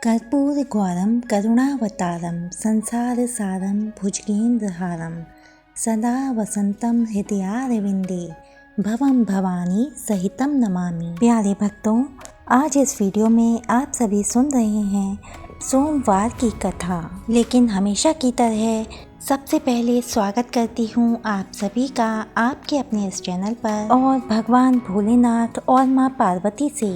कर्पूरगौरं करुणावतारं संसारसारं भुजगेन्द्रहारं सदा वसन्तं हृदयारविन्दे भवं भवानी सहितं नमामि। प्यारे भक्तों, आज इस वीडियो में आप सभी सुन रहे हैं सोमवार की कथा। लेकिन हमेशा की तरह सबसे पहले स्वागत करती हूँ आप सभी का आपके अपने इस चैनल पर, और भगवान भोलेनाथ और माँ पार्वती से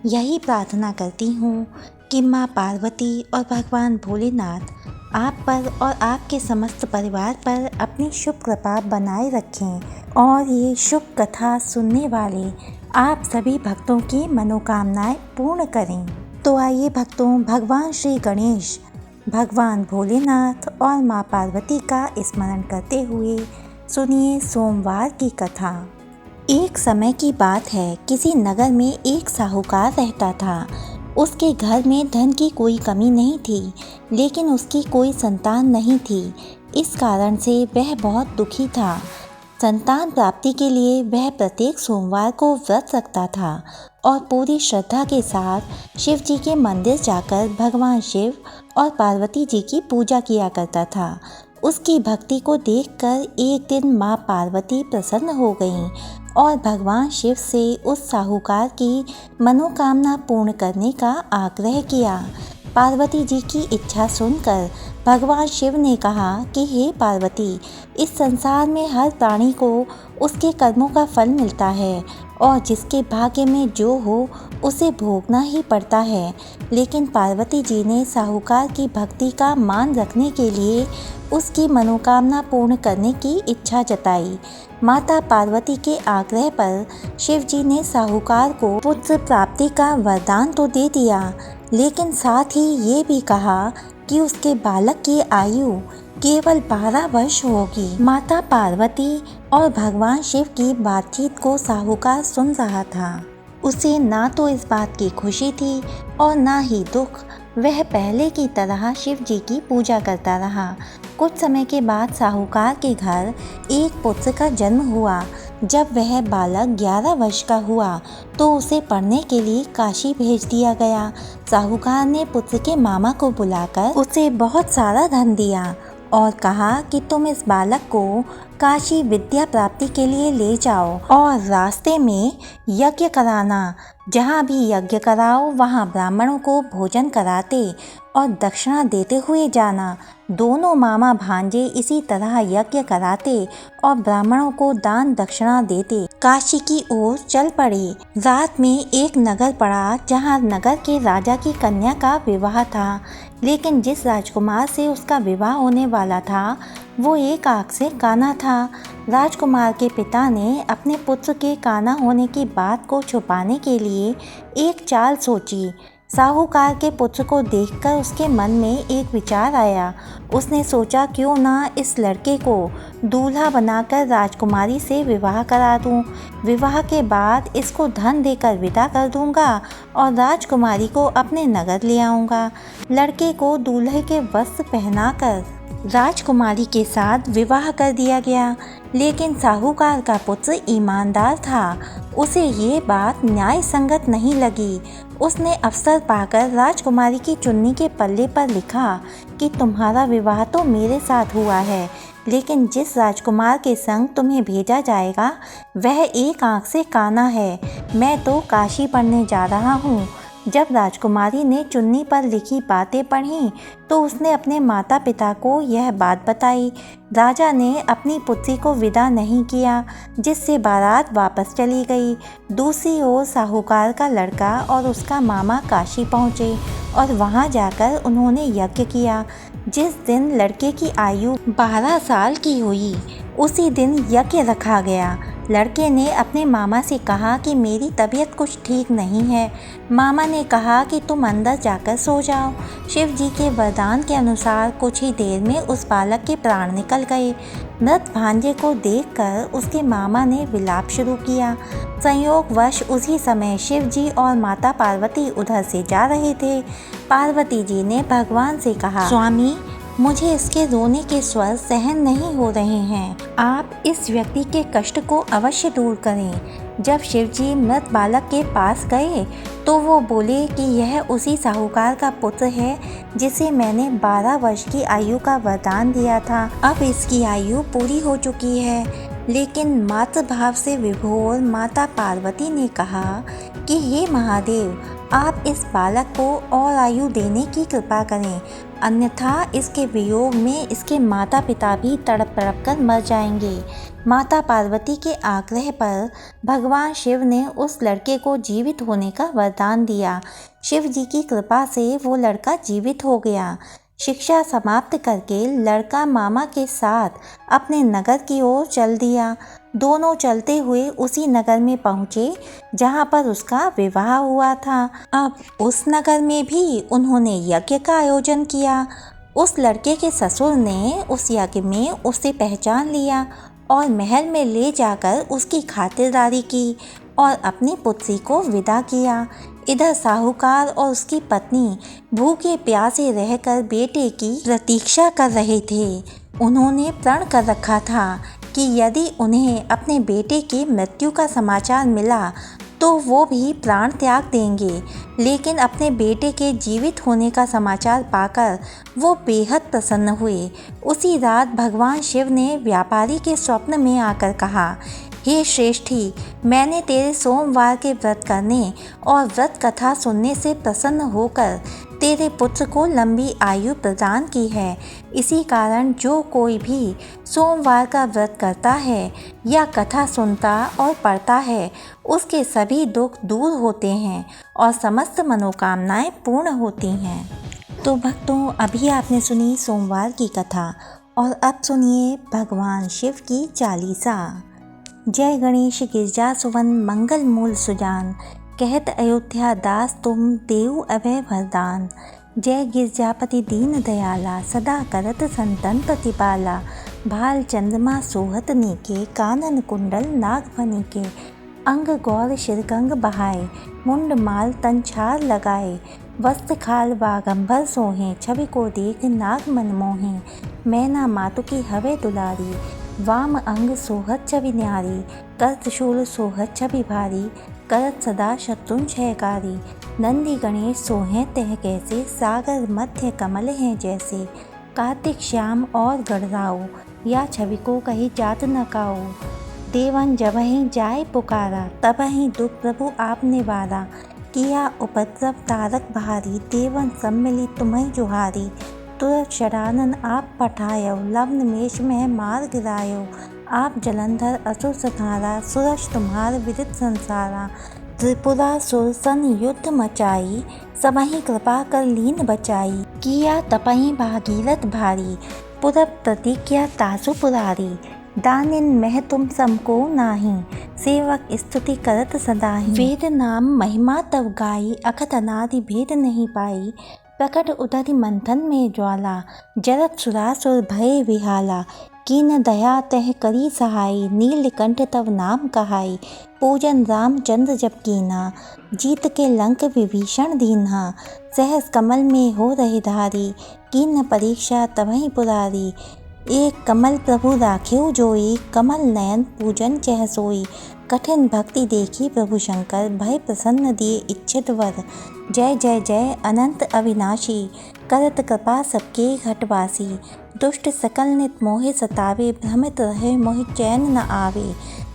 यही प्रार्थना करती हूँ कि माँ पार्वती और भगवान भोलेनाथ आप पर और आपके समस्त परिवार पर अपनी शुभ कृपा बनाए रखें और ये शुभ कथा सुनने वाले आप सभी भक्तों की मनोकामनाएं पूर्ण करें। तो आइए भक्तों, भगवान श्री गणेश, भगवान भोलेनाथ और माँ पार्वती का स्मरण करते हुए सुनिए सोमवार की कथा। एक समय की बात है, किसी नगर में एक साहूकार रहता था। उसके घर में धन की कोई कमी नहीं थी, लेकिन उसकी कोई संतान नहीं थी। इस कारण से वह बहुत दुखी था। संतान प्राप्ति के लिए वह प्रत्येक सोमवार को व्रत रखता था और पूरी श्रद्धा के साथ शिव जी के मंदिर जाकर भगवान शिव और पार्वती जी की पूजा किया करता था। उसकी भक्ति को देखकर एक दिन माँ पार्वती प्रसन्न हो गईं और भगवान शिव से उस साहूकार की मनोकामना पूर्ण करने का आग्रह किया। पार्वती जी की इच्छा सुनकर भगवान शिव ने कहा कि हे पार्वती, इस संसार में हर प्राणी को उसके कर्मों का फल मिलता है और जिसके भाग्य में जो हो उसे भोगना ही पड़ता है। लेकिन पार्वती जी ने साहूकार की भक्ति का मान रखने के लिए उसकी मनोकामना पूर्ण करने की इच्छा जताई। माता पार्वती के आग्रह पर शिव जी ने साहूकार को पुत्र प्राप्ति का वरदान तो दे दिया, लेकिन साथ ही ये भी कहा कि उसके बालक की आयु केवल 12 वर्ष होगी। माता पार्वती और भगवान शिव की बातचीत को साहूकार सुन रहा था। उसे ना तो इस बात की खुशी थी और ना ही दुख। वह पहले की तरह शिव जी की पूजा करता रहा। कुछ समय के बाद साहूकार के घर एक पुत्र का जन्म हुआ। जब वह बालक 11 वर्ष का हुआ तो उसे पढ़ने के लिए काशी भेज दिया गया। साहूकार ने पुत्र के मामा को बुलाकर उसे बहुत सारा धन दिया और कहा कि तुम इस बालक को काशी विद्या प्राप्ति के लिए ले जाओ और रास्ते में यज्ञ कराना। जहाँ भी यज्ञ कराओ वहाँ ब्राह्मणों को भोजन कराते और दक्षिणा देते हुए जाना। दोनों मामा भांजे इसी तरह यज्ञ कराते और ब्राह्मणों को दान दक्षिणा देते काशी की ओर चल पड़े। रात में एक नगर पड़ा जहाँ नगर के राजा की कन्या का विवाह था, लेकिन जिस राजकुमार से उसका विवाह होने वाला था वो एक आँख से काना था। राजकुमार के पिता ने अपने पुत्र के काना होने की बात को छुपाने के लिए एक चाल सोची। साहूकार के पुत्र को देखकर उसके मन में एक विचार आया। उसने सोचा, क्यों ना इस लड़के को दूल्हा बनाकर राजकुमारी से विवाह करा दूं। विवाह के बाद इसको धन देकर विदा कर दूंगा और राजकुमारी को अपने नगर ले आऊँगा। लड़के को दूल्हे के वस्त्र पहनाकर राजकुमारी के साथ विवाह कर दिया गया। लेकिन साहूकार का पुत्र ईमानदार था। उसे ये बात न्याय संगत नहीं लगी। उसने अवसर पाकर राजकुमारी की चुन्नी के पल्ले पर लिखा कि तुम्हारा विवाह तो मेरे साथ हुआ है, लेकिन जिस राजकुमार के संग तुम्हें भेजा जाएगा वह एक आँख से काना है। मैं तो काशी पढ़ने जा रहा हूँ। जब राजकुमारी ने चुन्नी पर लिखी बातें पढ़ीं तो उसने अपने माता पिता को यह बात बताई। राजा ने अपनी पुत्री को विदा नहीं किया, जिससे बारात वापस चली गई। दूसरी ओर साहूकार का लड़का और उसका मामा काशी पहुँचे और वहाँ जाकर उन्होंने यज्ञ किया। जिस दिन लड़के की आयु 12 साल की हुई उसी दिन यज्ञ रखा गया। लड़के ने अपने मामा से कहा कि मेरी तबीयत कुछ ठीक नहीं है। मामा ने कहा कि तुम अंदर जाकर सो जाओ। शिव जी के वरदान के अनुसार कुछ ही देर में उस बालक के प्राण निकल गए। मृत भांजे को देखकर उसके मामा ने विलाप शुरू किया। संयोगवश उसी समय शिव जी और माता पार्वती उधर से जा रहे थे। पार्वती जी ने भगवान से कहा, स्वामी, मुझे इसके रोने के स्वर सहन नहीं हो रहे हैं। आप इस व्यक्ति के कष्ट को अवश्य दूर करें। जब शिवजी मृत बालक के पास गए तो वो बोले कि यह उसी साहूकार का पुत्र है जिसे मैंने 12 वर्ष की आयु का वरदान दिया था। अब इसकी आयु पूरी हो चुकी है। लेकिन मातृभाव से विभोर माता पार्वती ने कहा कि हे महादेव, आप इस बालक को और आयु देने की कृपा करें, अन्यथा इसके वियोग में इसके माता पिता भी तड़प तड़प कर मर जाएंगे। माता पार्वती के आग्रह पर भगवान शिव ने उस लड़के को जीवित होने का वरदान दिया। शिव जी की कृपा से वो लड़का जीवित हो गया। शिक्षा समाप्त करके लड़का मामा के साथ अपने नगर की ओर चल दिया। दोनों चलते हुए उसी नगर में पहुँचे जहाँ पर उसका विवाह हुआ था। अब उस नगर में भी उन्होंने यज्ञ का आयोजन किया। उस लड़के के ससुर ने उस यज्ञ में उसे पहचान लिया और महल में ले जाकर उसकी खातिरदारी की और अपनी पुत्री को विदा किया। इधर साहूकार और उसकी पत्नी भूखे प्यासे रहकर बेटे की प्रतीक्षा कर रहे थे। उन्होंने प्रण कर रखा था कि यदि उन्हें अपने बेटे की मृत्यु का समाचार मिला तो वो भी प्राण त्याग देंगे। लेकिन अपने बेटे के जीवित होने का समाचार पाकर वो बेहद प्रसन्न हुए। उसी रात भगवान शिव ने व्यापारी के स्वप्न में आकर कहा, हे श्रेष्ठी, मैंने तेरे सोमवार के व्रत करने और व्रत कथा सुनने से प्रसन्न होकर तेरे पुत्र को लंबी आयु प्रदान की है। इसी कारण जो कोई भी सोमवार का व्रत करता है या कथा सुनता और पढ़ता है, उसके सभी दुख दूर होते हैं और समस्त मनोकामनाएं पूर्ण होती हैं। तो भक्तों, अभी आपने सुनी सोमवार की कथा और अब सुनिए भगवान शिव की चालीसा। जय गणेश गिरजा सुवन मंगल मूल सुजान, कहत अयोध्या दास तुम देव अभय वरदान। जय गिरजापति दीन दयाला, सदा करत संतन प्रतिपाला। भाल चंद्रमा सोहत नीके, कानन कुंडल नाग फनी के। अंग गौर शिरगंग बहाए, मुंड माल तन छार लगाए। वस्त्र खाल बागंबर सोहें, छवि को देख नाग मन मोहें। मैना मातु की हवे दुलारी, वाम अंग सोहत छवि न्यारी। कर त्रिशूल सोहत छवि भारी, करत सदा शत्रुन क्षयकारी। नंदी गणेश सोहें तह कैसे, सागर मध्य कमल हैं जैसे। कार्तिक श्याम और गढ़राओ, या छवि को कही जात न काओ। देवन जबहि जाय पुकारा, तबहि दुख प्रभु आपने वारा। किया उपद्रव तारक भारी, देवन सम्मिली तुम्हें जुहारी। तुरत शरानन आप पठायो, लवण मेष में मार गिरायो। आप जलंधर असुर संहारा, सुरज तुम्हार विदित संसारा। त्रिपुरा सुर सन युद्ध मचाई, सबहि कृपा कर लीन बचाई। किया तपहि भागीरथ भारी, पुरब प्रतिज्ञा तासु पुरारी। दानिन मह तुम समको नाही, सेवक स्तुति करत सदाहि। वेद नाम महिमा तब गाई, अखत अनादि भेद नहीं पाई। प्रकट उदरि मंथन में ज्वाला, जरत सुरासुर भय विहाला। कीन दया तह करी सहाई, नीलकंठ तव नाम कहाई। पूजन रामचंद्र जप कीना, जीत के लंक विभीषण दीन्हा। सहस कमल में हो रहे धारी, कीन परीक्षा तबहि पुरारी। एक कमल प्रभु राख्यो जोई, कमल नयन पूजन चह सोई। कठिन भक्ति देखी प्रभु शंकर, भय प्रसन्न दिए इच्छित वर। जय जय जय अनंत अविनाशी, करत कृपा सबके घटवासी। दुष्ट सकल नित मोहि सतावे, भ्रमित रहे मोहि चैन न आवे।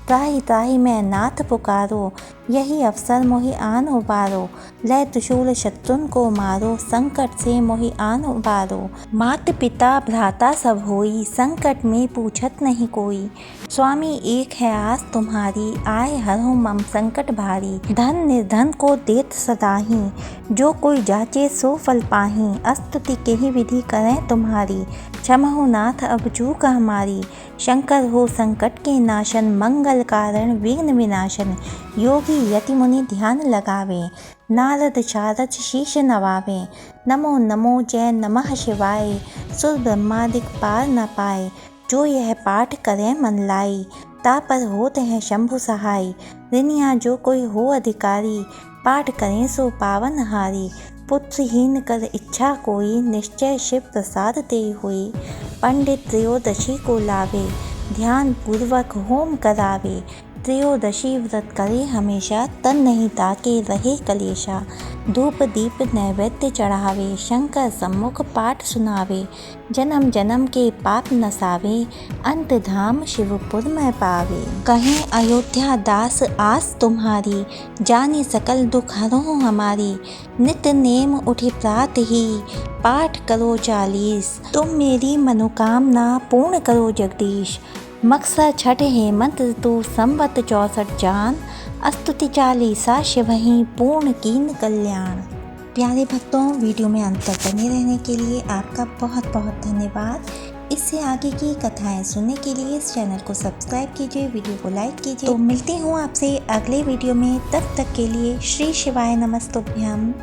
त्राहि त्राहि मैं नाथ पुकारो, यही अवसर मोहि आन उबारो। लय त्रिशूल शत्रुन को मारो, संकट से मोहि आन उबारो। मात पिता भ्राता सब होई, संकट में पूछत नहीं कोई। स्वामी एक है आस तुम्हारी, आए हरहु मम संकट भारी। धन निर्धन को देत सदाहि, जो कोई जाचे सो फल पाहि। स्तुति के ही विधि करें तुम्हारी, क्षमहु नाथ अब चूक हमारी। शंकर हो संकट के नाशन, मंगल कारण विघ्न विनाशन। योगी यति मुनि ध्यान लगावे, नारद शारद शीश नवावे। नमो नमो जय नमः शिवाय, सुर ब्रह्मादिक पार न पाए। जो यह पाठ करे मन लाई, तापर होत है शंभु सहाय। ऋनिया जो कोई हो अधिकारी, पाठ करें सो पावन हारी। पुत्रहीन कर इच्छा कोई, निश्चय शिव प्रसाद ते हुई। पंडित त्रयोदशी को लावे, ध्यान पूर्वक होम करावे। त्रयोदशी व्रत करे हमेशा, तन नहीं ताके रहे कलेशा। धूप दीप नैवेद्य चढ़ावे, शंकर सम्मुख पाठ सुनावे। जन्म जन्म के पाप नसावे, अंत धाम शिवपुर में पावे। कहें अयोध्या दास आस तुम्हारी, जाने सकल दुख हरो हमारी। नित्य नेम उठे प्रात ही, पाठ करो 40। तुम मेरी मनोकामना पूर्ण करो जगदीश। मकसद छठ हेमंत ऋतु संवत 64 जान। स्तुति 40 शिवहि पूर्ण कीन कल्याण। प्यारे भक्तों, वीडियो में अंत तक बने रहने के लिए आपका बहुत बहुत धन्यवाद। इससे आगे की कथाएं सुनने के लिए इस चैनल को सब्सक्राइब कीजिए, वीडियो को लाइक कीजिए। तो मिलती हूँ आपसे अगले वीडियो में, तब तक के लिए श्री शिवाय नमस्तुभ्यम।